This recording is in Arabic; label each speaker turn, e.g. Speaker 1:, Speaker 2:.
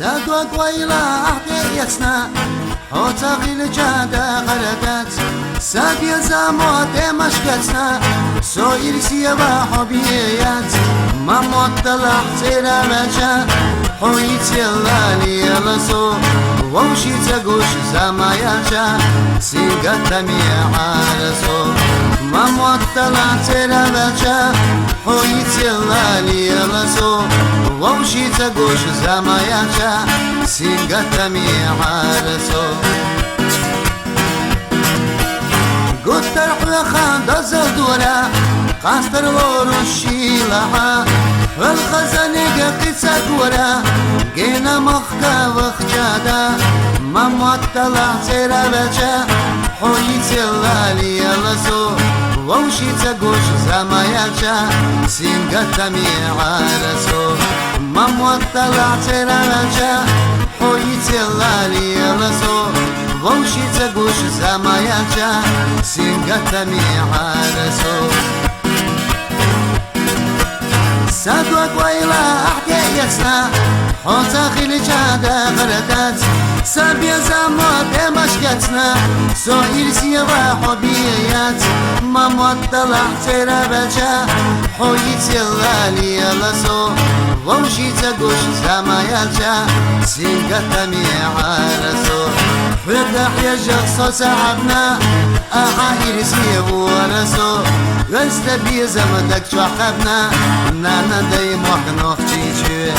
Speaker 1: سادوا قويلا أحديتنا حوتا غيل جادا غردات سابيا زاموت مشكتنا سوير سيبا حبيات ما مطلع سيرا بجا حويت يلالي يلسو ووشي تقوش زماياجا سيقات ميعارسو ما مطلع سيرا بجا حويت يلالي يلسو ووشي تقوش زماياجا سيقات ميعارسو قلت الحلقة دزل دورا قاستر ورشي لها والخزانة قصة دورا جينا مخكا وخجادا ما مطلع سيرا بجا حويت اللالي يلسو ووشي تقوش زماياجا سينقات ميعارسو ما مطلع سيرا بجا حويت اللالي يلسو ووشي تقوش زماياجا سينقات ميعارسو سادوا قويلا أحديتنا حوتا خيل جادا غردات سابيا زاموت مشكتنا سوئير سيبا حبيات ما مطلع سيرا بجا حويت يلالي يلسو ووشي تقوش زماياجا سينقات ميعارسو فتح يا شخص سحبنا أعاير سيبو ورسو غزت بي زمدك شوحبنا نانا دايم وحنوخ تيجي